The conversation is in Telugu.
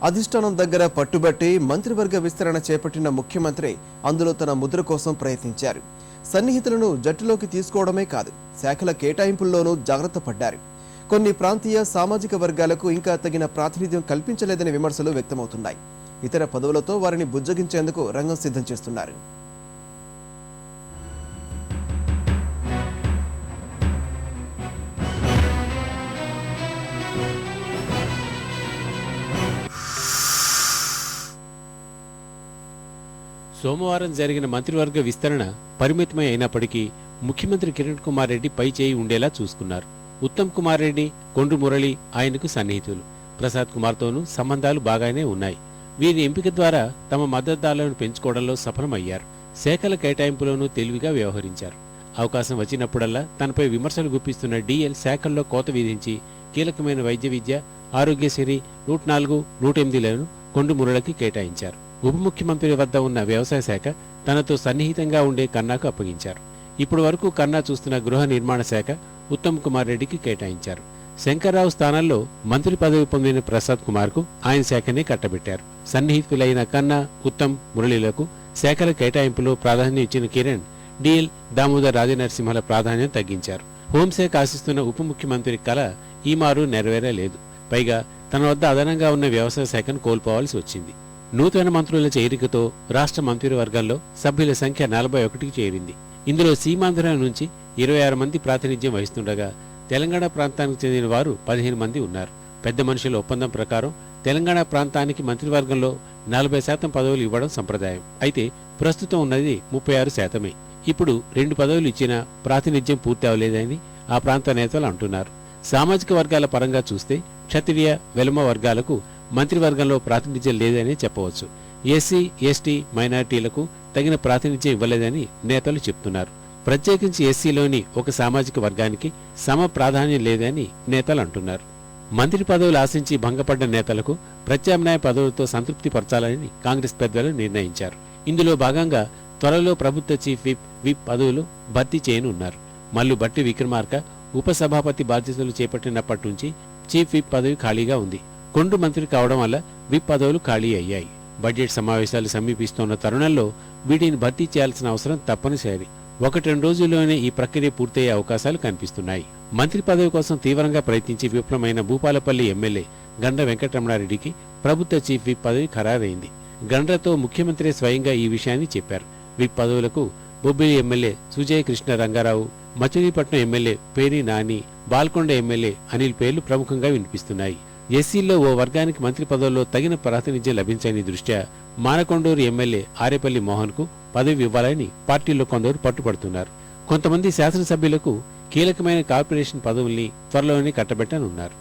అధిష్టానం దగ్గర పట్టుబట్టి మంత్రివర్గ విస్తరణ చేపట్టిన ముఖ్యమంత్రి అందులో తన ముద్ర కోసం ప్రయత్నించారు. సన్నిహితులను జట్టులోకి తీసుకోవడమే కాదు, శాఖల కేటాయింపుల్లోనూ జాగ్రత్త పడ్డారు. కొన్ని ప్రాంతీయ సామాజిక వర్గాలకు ఇంకా తగిన ప్రాతినిధ్యం కల్పించలేదనే విమర్శలు వ్యక్తమవుతున్నాయి. ఇతర పదవులతో వారిని బుజ్జగించేందుకు రంగం సిద్ధం చేస్తున్నారు. సోమవారం జరిగిన మంత్రివర్గ విస్తరణ పరిమితమై అయినప్పటికీ ముఖ్యమంత్రి కిరణ్ కుమార్ రెడ్డి పై చేయి ఉండేలా చూసుకున్నారు. ఉత్తమ్ కుమార్ రెడ్డి, కొండ్రు మురళి ఆయనకు సన్నిహితులు. ప్రసాద్ కుమార్తోనూ సంబంధాలు బాగానే ఉన్నాయి. వీరి ఎంపిక ద్వారా తమ మద్దతుదారులను పెంచుకోవడంలో సఫలమయ్యారు. శాఖల కేటాయింపులోనూ తెలివిగా వ్యవహరించారు. అవకాశం వచ్చినప్పుడల్లా తనపై విమర్శలు గుప్పిస్తున్న డీఎల్ శాఖల్లో కోత విధించి కీలకమైన వైద్య విద్య, ఆరోగ్యశ్రీ 104, 108లను కొండ్రు మురళికి కేటాయించారు. ఉప ముఖ్యమంత్రి వద్ద ఉన్న వ్యవసాయ శాఖ తనతో సన్నిహితంగా ఉండే కన్నాకు అప్పగించారు. ఇప్పటి వరకు కన్నా చూస్తున్న గృహ నిర్మాణ శాఖ ఉత్తమ్ కుమార్ రెడ్డికి కేటాయించారు. శంకర్రావు స్థానంలో మంత్రి పదవి పొందిన ప్రసాద్ కుమార్ కు ఆయన శాఖనే కట్టబెట్టారు. సన్నిహితులైన కన్నా, ఉత్తమ్, మురళిలకు శాఖల కేటాయింపులో ప్రాధాన్యం ఇచ్చిన కిరణ్, డీఎల్, దామోదర్ రాజనరసింహల ప్రాధాన్యం తగ్గించారు. హోంశాఖ ఆశిస్తున్న ఉప ముఖ్యమంత్రి కల ఈ మారు నెరవేరలేదు. పైగా తన వద్ద అదనంగా ఉన్న వ్యవసాయ శాఖను కోల్పోవాల్సి వచ్చింది. నూతన మంత్రుల చేరికతో రాష్ట్ర మంత్రివర్గంలో సభ్యుల సంఖ్య 41కి చేరింది. ఇందులో సీమాంధ్ర నుంచి 26 మంది ప్రాతినిధ్యం వహిస్తుండగా తెలంగాణ ప్రాంతానికి చెందిన వారు 15 మంది ఉన్నారు. పెద్ద మనుషుల ఒప్పందం ప్రకారం తెలంగాణ ప్రాంతానికి మంత్రివర్గంలో 40% పదవులు ఇవ్వడం సంప్రదాయం. అయితే ప్రస్తుతం ఉన్నది 36%. ఇప్పుడు 2 పదవులు ఇచ్చినా ప్రాతినిధ్యం పూర్తి అవలేదని ఆ ప్రాంత నేతలు అంటున్నారు. సామాజిక వర్గాల పరంగా చూస్తే క్షత్రియ, వెలమ వర్గాలకు మంత్రివర్గంలో ప్రాతినిధ్యం లేదని చెప్పవచ్చు. ఎస్సీ, ఎస్టీ, మైనారిటీలకు తగిన ప్రాతినిధ్యం ఇవ్వలేదని నేతలు చెప్తున్నారు. ప్రత్యేకించి ఎస్సీలోని ఒక సామాజిక వర్గానికి సమ ప్రాధాన్యం లేదని నేతలు అంటున్నారు. మంత్రి పదవులు ఆశించి భంగపడ్డ నేతలకు ప్రత్యామ్నాయ పదవులతో సంతృప్తి పరచాలని కాంగ్రెస్ పెద్దలు నిర్ణయించారు. ఇందులో భాగంగా త్వరలో ప్రభుత్వ చీఫ్ విప్ పదవులు భర్తీ చేయనున్నారు. మల్లు భట్టి విక్రమార్క ఉపసభాపతి బాధ్యతలు చేపట్టినప్పటి నుంచి చీఫ్ విప్ పదవి ఖాళీగా ఉంది. కొండ్రు మంత్రి కావడం వల్ల విప్ పదవులు ఖాళీ అయ్యాయి. బడ్జెట్ సమావేశాలు సమీపిస్తున్న తరుణంలో వీటిని భర్తీ చేయాల్సిన అవసరం తప్పనిసరి. 1-2 రోజుల్లోనే ఈ ప్రక్రియ పూర్తయ్యే అవకాశాలు కనిపిస్తున్నాయి. మంత్రి పదవి కోసం తీవ్రంగా ప్రయత్నించి విఫలమైన భూపాలపల్లి ఎమ్మెల్యే గండ్ర వెంకటరమణారెడ్డికి ప్రభుత్వ చీఫ్ విప్ పదవి ఖరారైంది. గండ్రతో ముఖ్యమంత్రి స్వయంగా ఈ విషయాన్ని చెప్పారు. విప్ పదవులకు బొబ్బిలి ఎమ్మెల్యే సుజయ్ కృష్ణ రంగారావు, మచిలీపట్నం ఎమ్మెల్యే పేరి నాని, బాల్కొండ ఎమ్మెల్యే అనిల్ పేర్లు ప్రముఖంగా వినిపిస్తున్నాయి. ఎస్సీల్లో ఓ వర్గానికి మంత్రి పదవుల్లో తగిన ప్రాతినిధ్యం లభించని దృష్ట్యా మానకొండూరు ఎమ్మెల్యే ఆరేపల్లి మోహన్ కు పదవి ఇవ్వాలని పార్టీలో కొందరు పట్టుపడుతున్నారు. కొంతమంది శాసనసభ్యులకు కీలకమైన కార్పొరేషన్ పదవుల్ని త్వరలోనే కట్టబెట్టనున్నారు.